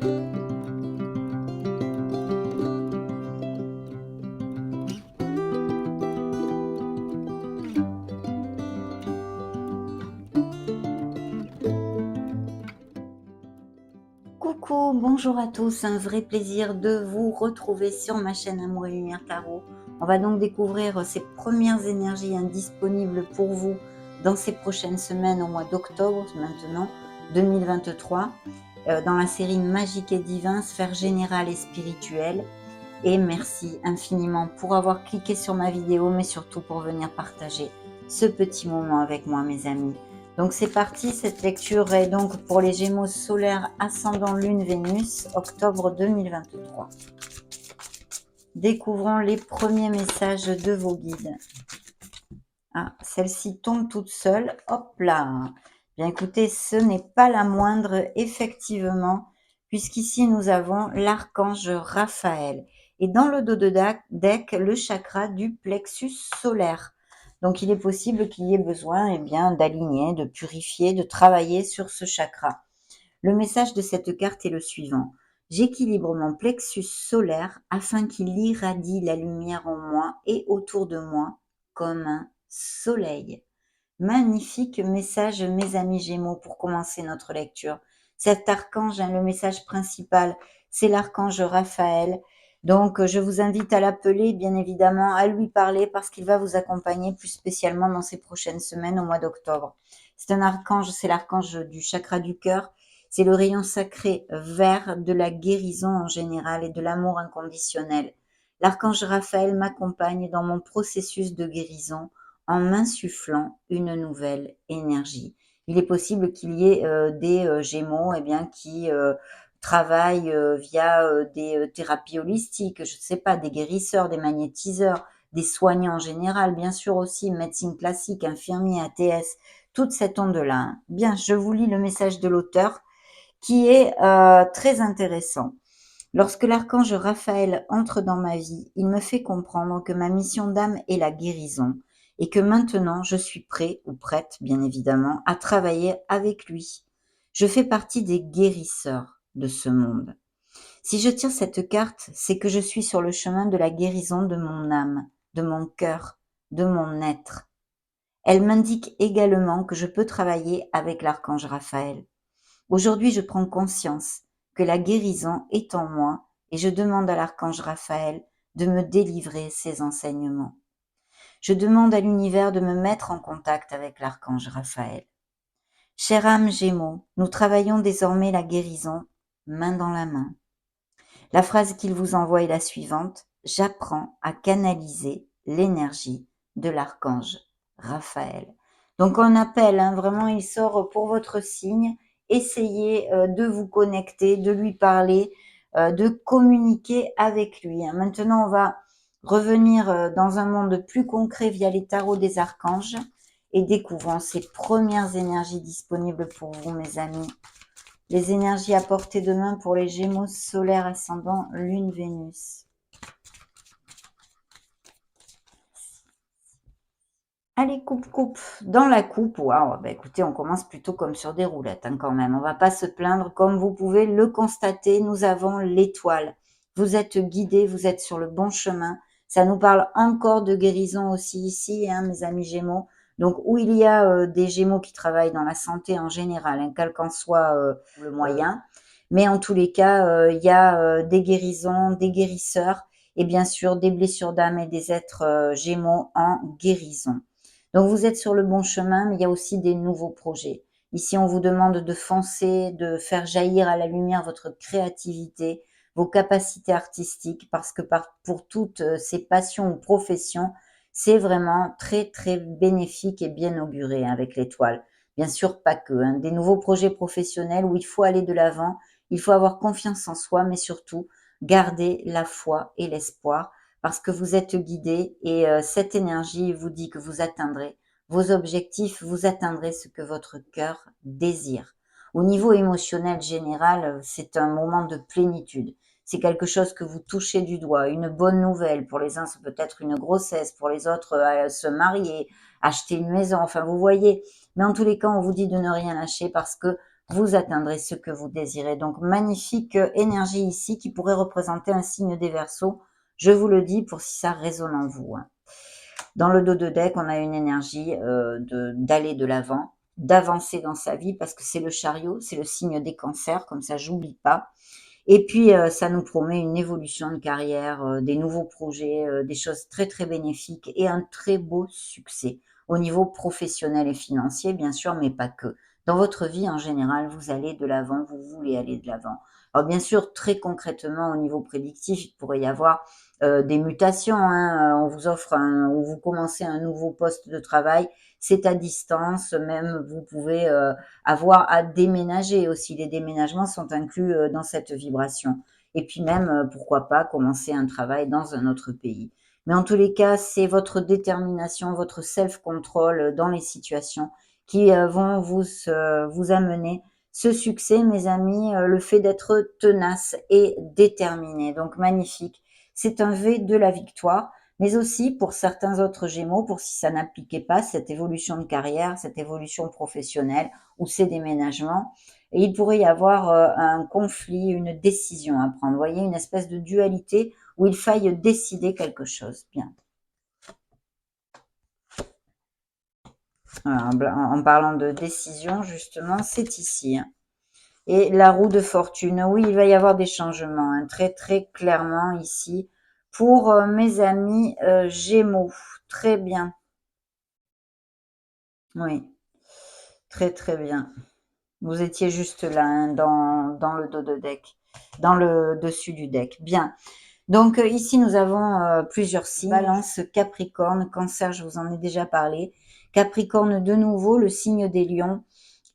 Coucou, bonjour à tous, un vrai plaisir de vous retrouver sur ma chaîne Amour et Lumière Tarot. On va donc découvrir ces premières énergies indisponibles pour vous dans ces prochaines semaines au mois d'octobre maintenant 2023 dans la série Magique et Divin, Sphère Générale et Spirituelle. Et merci infiniment pour avoir cliqué sur ma vidéo, mais surtout pour venir partager ce petit moment avec moi, mes amis. Donc c'est parti, cette lecture est donc pour les Gémeaux solaires, ascendant Lune, Vénus, octobre 2023. Découvrons les premiers messages de vos guides. Ah, celle-ci tombe toute seule, hop là. Bien écoutez, ce n'est pas la moindre, effectivement, puisqu'ici nous avons l'archange Raphaël. Et dans le dos de deck, le chakra du plexus solaire. Donc il est possible qu'il y ait besoin d'aligner, de purifier, de travailler sur ce chakra. Le message de cette carte est le suivant. J'équilibre mon plexus solaire afin qu'il irradie la lumière en moi et autour de moi comme un soleil. Magnifique message, mes amis Gémeaux, pour commencer notre lecture. Cet archange, le message principal, c'est l'archange Raphaël. Donc, je vous invite à l'appeler, bien évidemment, à lui parler parce qu'il va vous accompagner plus spécialement dans ces prochaines semaines au mois d'octobre. C'est un archange, c'est l'archange du chakra du cœur. C'est le rayon sacré vert de la guérison en général et de l'amour inconditionnel. L'archange Raphaël m'accompagne dans mon processus de guérison en m'insufflant une nouvelle énergie. Il est possible qu'il y ait des Gémeaux qui travaillent via des thérapies holistiques, je ne sais pas, des guérisseurs, des magnétiseurs, des soignants en général, bien sûr aussi médecine classique, infirmier, ATS, toute cette onde-là. Hein. Bien, je vous lis le message de l'auteur qui est très intéressant. Lorsque l'archange Raphaël entre dans ma vie, il me fait comprendre que ma mission d'âme est la guérison et que maintenant je suis prêt ou prête, bien évidemment, à travailler avec lui. Je fais partie des guérisseurs de ce monde. Si je tire cette carte, c'est que je suis sur le chemin de la guérison de mon âme, de mon cœur, de mon être. Elle m'indique également que je peux travailler avec l'archange Raphaël. Aujourd'hui, je prends conscience que la guérison est en moi et je demande à l'archange Raphaël de me délivrer ses enseignements. Je demande à l'univers de me mettre en contact avec l'archange Raphaël. Chère âme Gémeaux, nous travaillons désormais la guérison main dans la main. La phrase qu'il vous envoie est la suivante. J'apprends à canaliser l'énergie de l'archange Raphaël. Donc on appelle, vraiment il sort pour votre signe. Essayez de vous connecter, de lui parler, de communiquer avec lui. Maintenant on va revenir dans un monde plus concret via les tarots des archanges et découvrons ces premières énergies disponibles pour vous, mes amis. Les énergies à portée de main pour les Gémeaux solaires ascendant Lune Vénus. Allez, coupe. Dans la coupe, waouh, écoutez, on commence plutôt comme sur des roulettes quand même. On va pas se plaindre. Comme vous pouvez le constater, nous avons l'étoile. Vous êtes guidés, vous êtes sur le bon chemin. Ça nous parle encore de guérison aussi ici, mes amis Gémeaux. Donc, où il y a des Gémeaux qui travaillent dans la santé en général, quel qu'en soit le moyen. Mais en tous les cas, il y a des guérisons, des guérisseurs et bien sûr des blessures d'âme et des êtres Gémeaux en guérison. Donc vous êtes sur le bon chemin, mais il y a aussi des nouveaux projets. Ici, on vous demande de foncer, de faire jaillir à la lumière votre créativité, vos capacités artistiques, parce que pour toutes ces passions ou professions, c'est vraiment très, très bénéfique et bien auguré avec l'étoile. Bien sûr, pas que. Des nouveaux projets professionnels où il faut aller de l'avant, il faut avoir confiance en soi, mais surtout garder la foi et l'espoir parce que vous êtes guidé et cette énergie vous dit que vous atteindrez vos objectifs, vous atteindrez ce que votre cœur désire. Au niveau émotionnel général, c'est un moment de plénitude. C'est quelque chose que vous touchez du doigt, une bonne nouvelle. Pour les uns, c'est peut-être une grossesse, pour les autres, se marier, acheter une maison, enfin vous voyez. Mais en tous les cas, on vous dit de ne rien lâcher parce que vous atteindrez ce que vous désirez. Donc, magnifique énergie ici qui pourrait représenter un signe des Verseaux. Je vous le dis pour si ça résonne en vous. Dans le dos de deck, on a une énergie d'aller de l'avant, d'avancer dans sa vie parce que c'est le chariot, c'est le signe des cancers, comme ça j'oublie pas. Et puis ça nous promet une évolution de carrière, des nouveaux projets, des choses très très bénéfiques et un très beau succès au niveau professionnel et financier bien sûr, mais pas que. Dans votre vie en général, vous allez de l'avant, vous voulez aller de l'avant. Alors bien sûr, très concrètement au niveau prédictif, il pourrait y avoir des mutations, hein, on vous offre ou vous commencez un nouveau poste de travail, c'est à distance, même vous pouvez avoir à déménager aussi. Les déménagements sont inclus dans cette vibration. Et puis même, pourquoi pas, commencer un travail dans un autre pays. Mais en tous les cas, c'est votre détermination, votre self-control dans les situations qui vont vous amener ce succès, mes amis, le fait d'être tenace et déterminé. Donc magnifique. C'est un V de la victoire, mais aussi pour certains autres Gémeaux, pour si ça n'appliquait pas cette évolution de carrière, cette évolution professionnelle ou ces déménagements. Et il pourrait y avoir un conflit, une décision à prendre. Vous voyez, une espèce de dualité où il faille décider quelque chose. Bien. Voilà, en parlant de décision, justement, c'est ici. Hein. Et la roue de fortune, oui, il va y avoir des changements, hein, très très clairement ici. Pour mes amis Gémeaux, très bien. Oui, très très bien. Vous étiez juste là, hein, dans le dos de deck, dans le dessus du deck. Bien. Donc ici, nous avons plusieurs signes. Balance, Capricorne, Cancer, je vous en ai déjà parlé. Capricorne, de nouveau, le signe des lions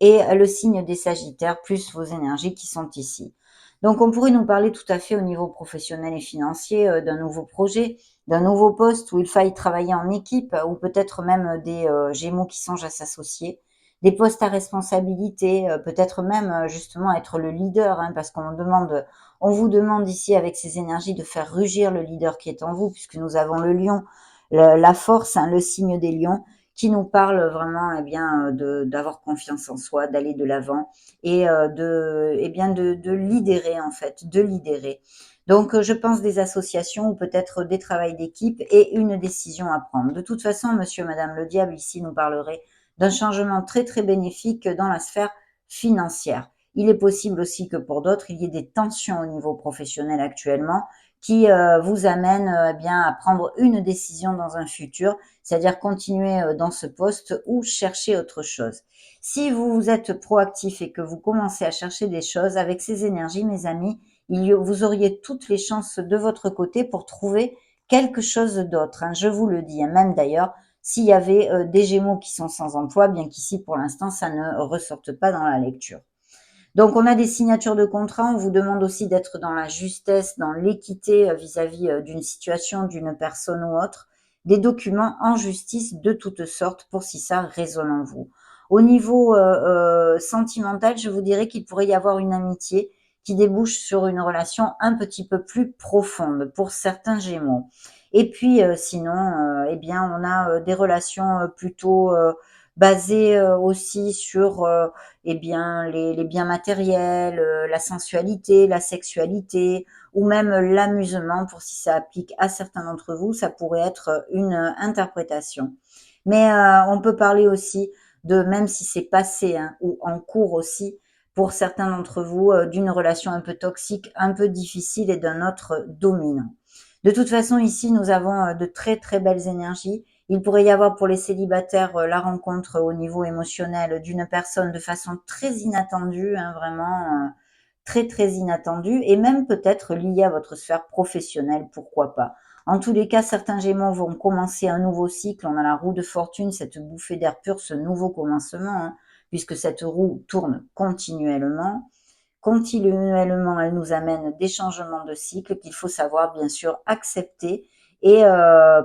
et le signe des Sagittaires, plus vos énergies qui sont ici. Donc, on pourrait nous parler tout à fait au niveau professionnel et financier d'un nouveau projet, d'un nouveau poste où il faille travailler en équipe ou peut-être même des Gémeaux qui songent à s'associer, des postes à responsabilité, peut-être même justement être le leader, hein, parce on vous demande ici avec ces énergies de faire rugir le leader qui est en vous, puisque nous avons le lion, la force, hein, le signe des lions, qui nous parle vraiment eh bien d'avoir confiance en soi, d'aller de l'avant et de lidérer en fait, de lidérer. Donc je pense des associations ou peut-être des travails d'équipe et une décision à prendre. De toute façon, monsieur, madame le diable ici nous parlerait d'un changement très très bénéfique dans la sphère financière. Il est possible aussi que pour d'autres, il y ait des tensions au niveau professionnel actuellement qui vous amènent bien à prendre une décision dans un futur, c'est-à-dire continuer dans ce poste ou chercher autre chose. Si vous êtes proactif et que vous commencez à chercher des choses avec ces énergies, mes amis, vous auriez toutes les chances de votre côté pour trouver quelque chose d'autre. Hein, je vous le dis, hein, même d'ailleurs, s'il y avait des Gémeaux qui sont sans emploi, bien qu'ici, pour l'instant, ça ne ressorte pas dans la lecture. Donc, on a des signatures de contrat. On vous demande aussi d'être dans la justesse, dans l'équité vis-à-vis d'une situation, d'une personne ou autre. Des documents en justice de toutes sortes pour si ça résonne en vous. Au niveau sentimental, je vous dirais qu'il pourrait y avoir une amitié qui débouche sur une relation un petit peu plus profonde pour certains Gémeaux. Et puis, sinon, eh bien, on a des relations plutôt basées aussi sur eh bien, les biens matériels, la sensualité, la sexualité, ou même l'amusement, pour si ça applique à certains d'entre vous, ça pourrait être une interprétation. Mais on peut parler aussi de, même si c'est passé hein, ou en cours aussi, pour certains d'entre vous, d'une relation un peu toxique, un peu difficile et d'un autre dominant. De toute façon, ici, nous avons de très très belles énergies. Il pourrait y avoir pour les célibataires la rencontre au niveau émotionnel d'une personne de façon très inattendue, hein, vraiment très très inattendue, et même peut-être liée à votre sphère professionnelle, pourquoi pas. En tous les cas, certains Gémeaux vont commencer un nouveau cycle. On a la roue de fortune, cette bouffée d'air pur, ce nouveau commencement, hein, puisque cette roue tourne continuellement. Continuellement, elle nous amène des changements de cycle qu'il faut savoir bien sûr accepter et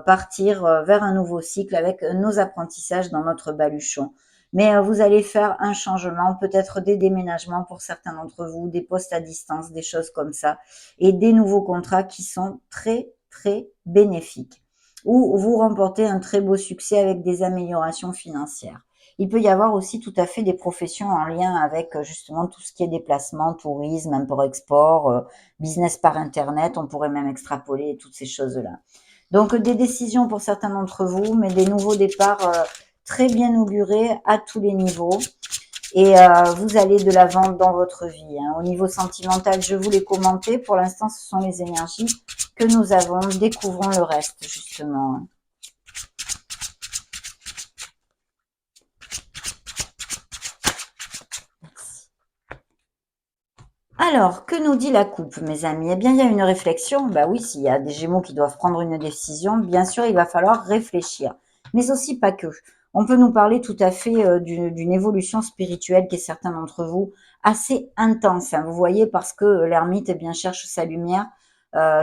partir vers un nouveau cycle avec nos apprentissages dans notre baluchon. Mais vous allez faire un changement, peut-être des déménagements pour certains d'entre vous, des postes à distance, des choses comme ça, et des nouveaux contrats qui sont très très bénéfiques. Ou vous remportez un très beau succès avec des améliorations financières. Il peut y avoir aussi tout à fait des professions en lien avec justement tout ce qui est déplacement, tourisme, import-export, business par Internet. On pourrait même extrapoler toutes ces choses-là. Donc des décisions pour certains d'entre vous, mais des nouveaux départs très bien augurés à tous les niveaux. Et vous allez de l'avant dans votre vie. Hein. Au niveau sentimental, je vous l'ai commenté. Pour l'instant, ce sont les énergies que nous avons. Découvrons le reste, justement. Alors, que nous dit la coupe, mes amis? Eh bien, il y a une réflexion. Bah oui, s'il y a des Gémeaux qui doivent prendre une décision, bien sûr, il va falloir réfléchir. Mais aussi pas que. On peut nous parler tout à fait d'une évolution spirituelle qui est certains d'entre vous assez intense. Hein, vous voyez, parce que l'ermite, eh bien, cherche sa lumière,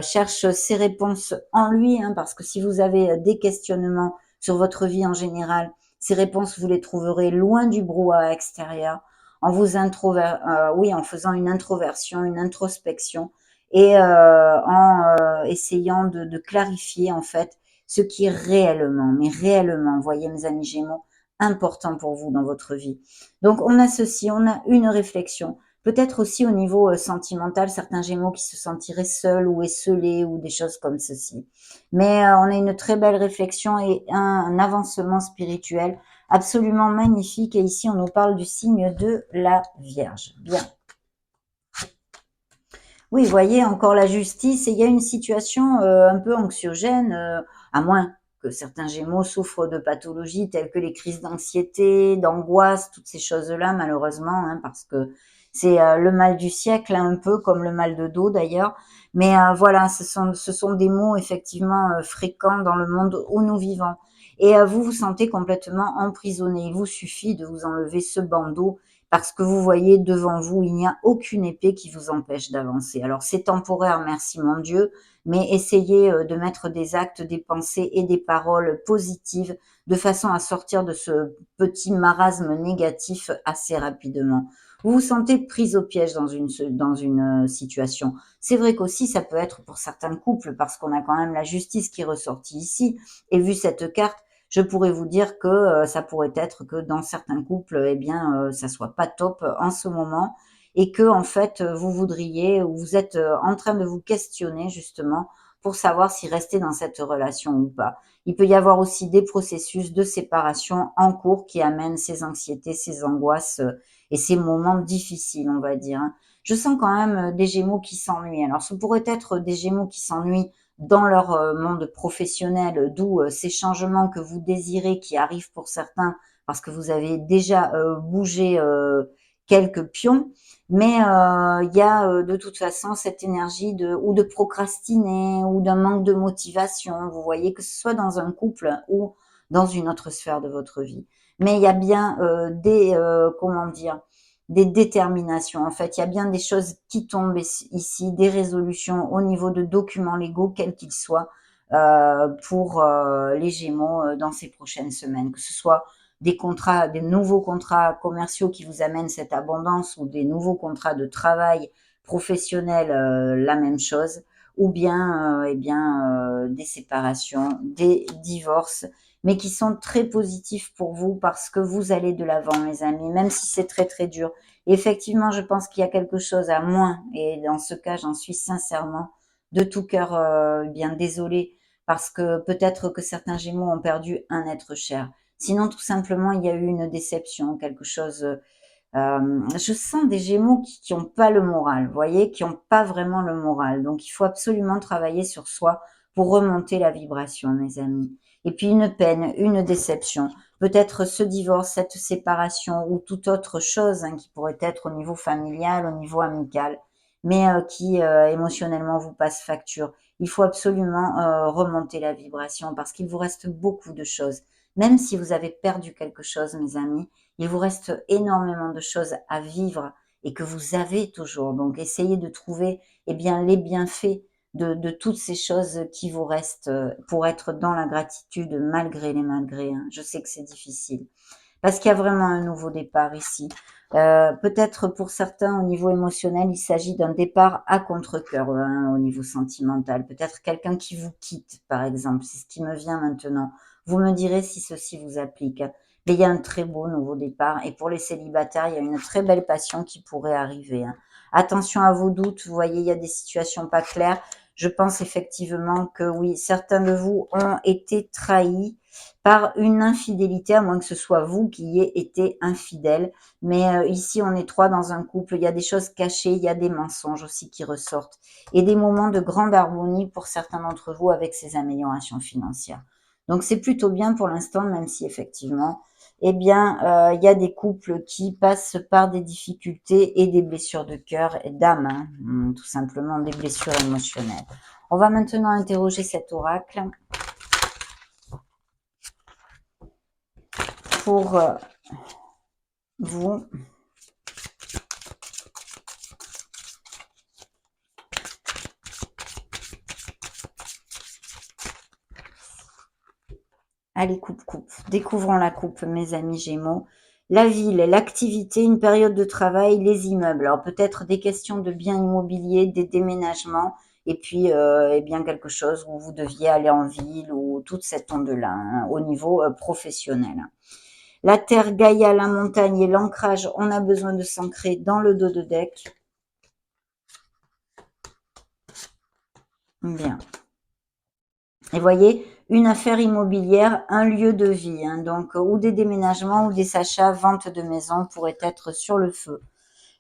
cherche ses réponses en lui. Hein, parce que si vous avez des questionnements sur votre vie en général, ces réponses, vous les trouverez loin du brouhaha extérieur en en faisant une introversion, une introspection et en essayant de clarifier en fait ce qui est réellement, mais réellement, voyez mes amis Gémeaux, important pour vous dans votre vie. Donc on a ceci, on a une réflexion. Peut-être aussi au niveau sentimental, certains Gémeaux qui se sentiraient seuls ou esselés ou des choses comme ceci. Mais on a une très belle réflexion et un avancement spirituel absolument magnifique. Et ici, on nous parle du signe de la Vierge. Bien. Oui, vous voyez, encore la justice. Et il y a une situation un peu anxiogène, à moins que certains Gémeaux souffrent de pathologies telles que les crises d'anxiété, d'angoisse, toutes ces choses-là, malheureusement, hein, parce que c'est le mal du siècle, hein, un peu comme le mal de dos d'ailleurs. Mais voilà, ce sont des mots effectivement fréquents dans le monde où nous vivons. Et vous vous sentez complètement emprisonné. Il vous suffit de vous enlever ce bandeau parce que vous voyez devant vous, il n'y a aucune épée qui vous empêche d'avancer. Alors c'est temporaire, merci mon Dieu, mais essayez de mettre des actes, des pensées et des paroles positives de façon à sortir de ce petit marasme négatif assez rapidement. Vous vous sentez prise au piège dans une situation. C'est vrai qu'aussi ça peut être pour certains couples parce qu'on a quand même la justice qui est ressortie ici. Et vu cette carte, je pourrais vous dire que ça pourrait être que dans certains couples, eh bien, ça soit pas top en ce moment et que en fait, vous voudriez ou vous êtes en train de vous questionner justement pour savoir si rester dans cette relation ou pas. Il peut y avoir aussi des processus de séparation en cours qui amènent ces anxiétés, ces angoisses et ces moments difficiles, on va dire. Hein. Je sens quand même des Gémeaux qui s'ennuient. Alors, ce pourrait être des Gémeaux qui s'ennuient dans leur monde professionnel, d'où ces changements que vous désirez qui arrivent pour certains parce que vous avez déjà bougé quelques pions, mais il y a de toute façon cette énergie de procrastiner ou d'un manque de motivation, vous voyez, que ce soit dans un couple ou dans une autre sphère de votre vie. Mais il y a bien comment dire, des déterminations. En fait, il y a bien des choses qui tombent ici, des résolutions au niveau de documents légaux, quels qu'ils soient, pour les Gémeaux dans ces prochaines semaines. Que ce soit des contrats, des nouveaux contrats commerciaux qui vous amènent cette abondance ou des nouveaux contrats de travail professionnel, la même chose, ou bien, eh bien, des séparations, des divorces, mais qui sont très positifs pour vous parce que vous allez de l'avant, mes amis, même si c'est très très dur. Et effectivement, je pense qu'il y a quelque chose à moins, et dans ce cas, j'en suis sincèrement de tout cœur bien désolée, parce que peut-être que certains Gémeaux ont perdu un être cher. Sinon, tout simplement, il y a eu une déception, quelque chose. Je sens des Gémeaux qui ont pas le moral, vous voyez, qui ont pas vraiment le moral. Donc, il faut absolument travailler sur soi pour remonter la vibration, mes amis. Et puis une peine, une déception, peut-être ce divorce, cette séparation ou toute autre chose hein, qui pourrait être au niveau familial, au niveau amical, mais qui émotionnellement vous passe facture. Il faut absolument remonter la vibration parce qu'il vous reste beaucoup de choses. Même si vous avez perdu quelque chose, mes amis, il vous reste énormément de choses à vivre et que vous avez toujours. Donc, essayez de trouver eh bien, les bienfaits de toutes ces choses qui vous restent pour être dans la gratitude malgré les malgrés. Hein. Je sais que c'est difficile. Parce qu'il y a vraiment un nouveau départ ici. Peut-être pour certains, au niveau émotionnel, il s'agit d'un départ à contre-cœur, hein, au niveau sentimental. Peut-être quelqu'un qui vous quitte, par exemple. C'est ce qui me vient maintenant. Vous me direz si ceci vous applique. Mais il y a un très beau nouveau départ. Et pour les célibataires, il y a une très belle passion qui pourrait arriver, hein. Attention à vos doutes. Vous voyez, il y a des situations pas claires. Je pense effectivement que oui, certains de vous ont été trahis par une infidélité, à moins que ce soit vous qui y ayez été infidèle. Mais ici, on est trois dans un couple. Il y a des choses cachées, il y a des mensonges aussi qui ressortent. Et des moments de grande harmonie pour certains d'entre vous avec ces améliorations financières. Donc c'est plutôt bien pour l'instant, même si effectivement, eh bien, il y a des couples qui passent par des difficultés et des blessures de cœur et d'âme, hein, tout simplement des blessures émotionnelles. On va maintenant interroger cet oracle pour vous. Allez, coupe. Découvrons la coupe, mes amis Gémeaux. La ville, l'activité, une période de travail, les immeubles. Alors peut-être des questions de biens immobiliers, des déménagements, et puis eh bien quelque chose où vous deviez aller en ville ou toute cette onde-là, hein, au niveau professionnel. La terre, Gaïa, la montagne et l'ancrage, on a besoin de s'ancrer dans le dos de deck. Bien. Et voyez, une affaire immobilière, un lieu de vie, hein, donc ou des déménagements ou des achats, vente de maison pourraient être sur le feu.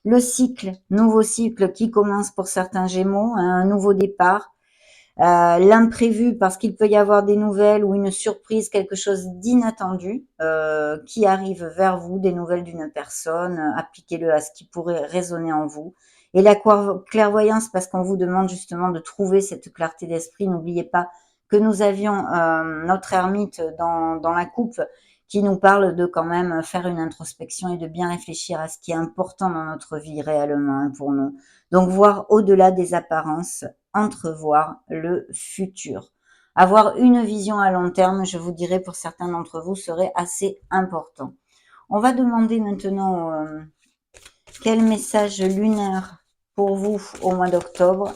Le cycle, nouveau cycle qui commence pour certains Gémeaux, hein, un nouveau départ. L'imprévu, parce qu'il peut y avoir des nouvelles ou une surprise, quelque chose d'inattendu qui arrive vers vous, des nouvelles d'une personne, appliquez-le à ce qui pourrait résonner en vous. Et la clairvoyance, parce qu'on vous demande justement de trouver cette clarté d'esprit. N'oubliez pas que nous avions notre ermite dans la coupe qui nous parle de quand même faire une introspection et de bien réfléchir à ce qui est important dans notre vie réellement, hein, pour nous. Donc voir au-delà des apparences, entrevoir le futur. Avoir une vision à long terme, je vous dirais pour certains d'entre vous, serait assez important. On va demander maintenant quel message lunaire pour vous au mois d'octobre.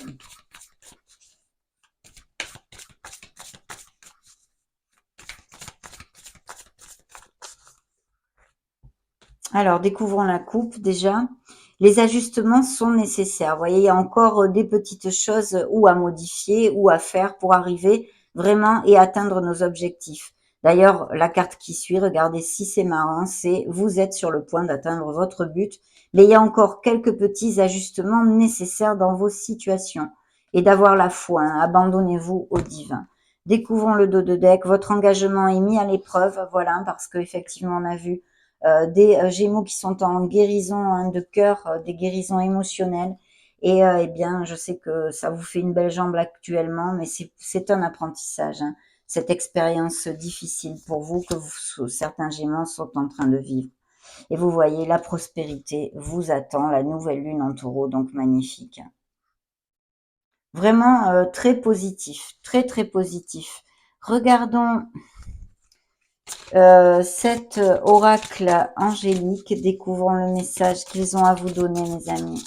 Alors, découvrons la coupe déjà. Les ajustements sont nécessaires. Vous voyez, il y a encore des petites choses ou à modifier ou à faire pour arriver vraiment et atteindre nos objectifs. D'ailleurs, la carte qui suit, regardez si c'est marrant, c'est vous êtes sur le point d'atteindre votre but, mais il y a encore quelques petits ajustements nécessaires dans vos situations. Et d'avoir la foi, hein, abandonnez-vous au divin. Découvrons le dos de deck, votre engagement est mis à l'épreuve, voilà, parce qu'effectivement on a vu des Gémeaux qui sont en guérison, hein, de cœur, des guérisons émotionnelles. Et eh bien, je sais que ça vous fait une belle jambe actuellement, mais c'est un apprentissage, hein, cette expérience difficile pour vous que certains Gémeaux sont en train de vivre. Et vous voyez, la prospérité vous attend, la nouvelle lune en taureau, donc magnifique. Vraiment très positif, très très positif. Regardons cet oracle angélique, découvrons le message qu'ils ont à vous donner, mes amis.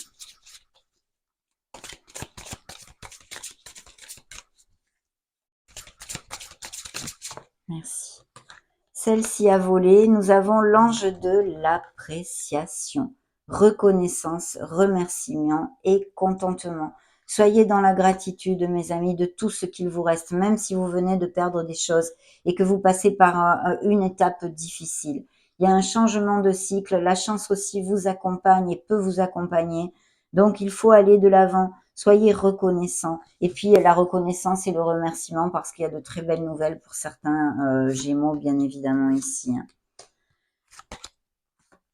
Merci. Celle-ci a volé. Nous avons l'ange de l'appréciation, reconnaissance, remerciement et contentement. Soyez dans la gratitude, mes amis, de tout ce qu'il vous reste, même si vous venez de perdre des choses et que vous passez par une étape difficile. Il y a un changement de cycle. La chance aussi vous accompagne et peut vous accompagner. Donc, il faut aller de l'avant. Soyez reconnaissants. Et puis, la reconnaissance et le remerciement parce qu'il y a de très belles nouvelles pour certains Gémeaux, bien évidemment, ici.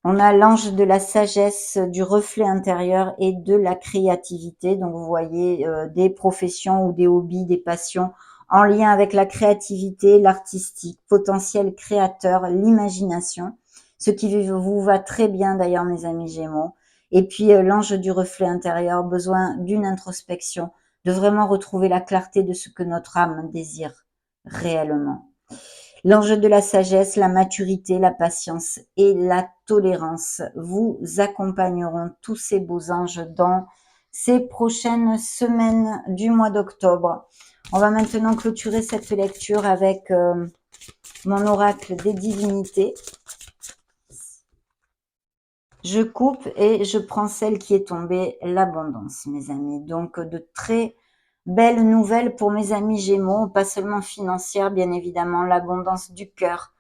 On a l'ange de la sagesse, du reflet intérieur et de la créativité. Donc, vous voyez des professions ou des hobbies, des passions en lien avec la créativité, l'artistique, potentiel créateur, l'imagination. Ce qui vous va très bien d'ailleurs, mes amis Gémeaux. Et puis, l'ange du reflet intérieur, besoin d'une introspection, de vraiment retrouver la clarté de ce que notre âme désire réellement. L'ange de la sagesse, la maturité, la patience et la tolérance vous accompagneront, tous ces beaux anges, dans ces prochaines semaines du mois d'octobre. On va maintenant clôturer cette lecture avec mon oracle des divinités. Je coupe et je prends celle qui est tombée, l'abondance, mes amis. Donc, de très belles nouvelles pour mes amis Gémeaux, pas seulement financière, bien évidemment, l'abondance du cœur,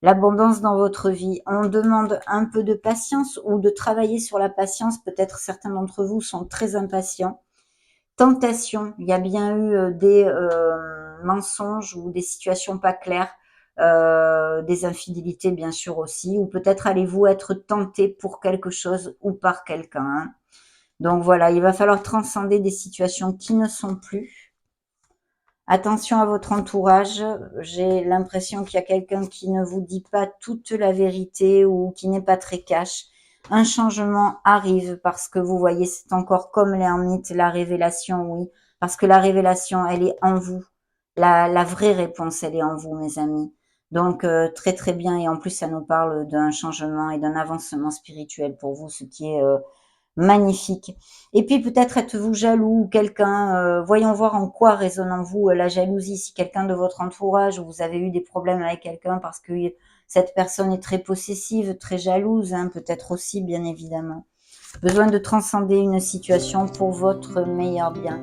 l'abondance dans votre vie. On demande un peu de patience ou de travailler sur la patience. Peut-être certains d'entre vous sont très impatients. Tentation, il y a bien eu des mensonges ou des situations pas claires, des infidélités bien sûr aussi, ou peut-être allez-vous être tenté pour quelque chose ou par quelqu'un, hein. Donc voilà, il va falloir transcender des situations qui ne sont plus. Attention à votre entourage, j'ai l'impression qu'il y a quelqu'un qui ne vous dit pas toute la vérité ou qui n'est pas très cash. Un changement arrive parce que vous voyez, c'est encore comme l'ermite, la révélation, oui, parce que la révélation, elle est en vous. La vraie réponse, elle est en vous, mes amis. Donc, très très bien. Et en plus, ça nous parle d'un changement et d'un avancement spirituel pour vous, ce qui est magnifique. Et puis peut-être êtes-vous jaloux ou quelqu'un, voyons voir en quoi résonne en vous la jalousie. Si quelqu'un de votre entourage, ou vous avez eu des problèmes avec quelqu'un parce que cette personne est très possessive, très jalouse, hein, peut-être aussi, bien évidemment. Besoin de transcender une situation pour votre meilleur bien.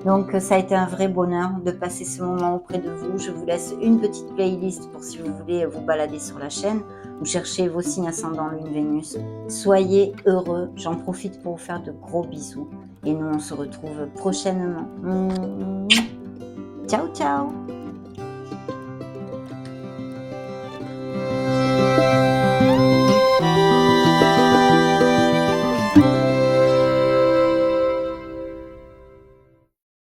Donc ça a été un vrai bonheur de passer ce moment auprès de vous. Je vous laisse une petite playlist pour si vous voulez vous balader sur la chaîne ou chercher vos signes ascendant Lune Vénus. Soyez heureux. J'en profite pour vous faire de gros bisous. Et nous, on se retrouve prochainement. Ciao, ciao!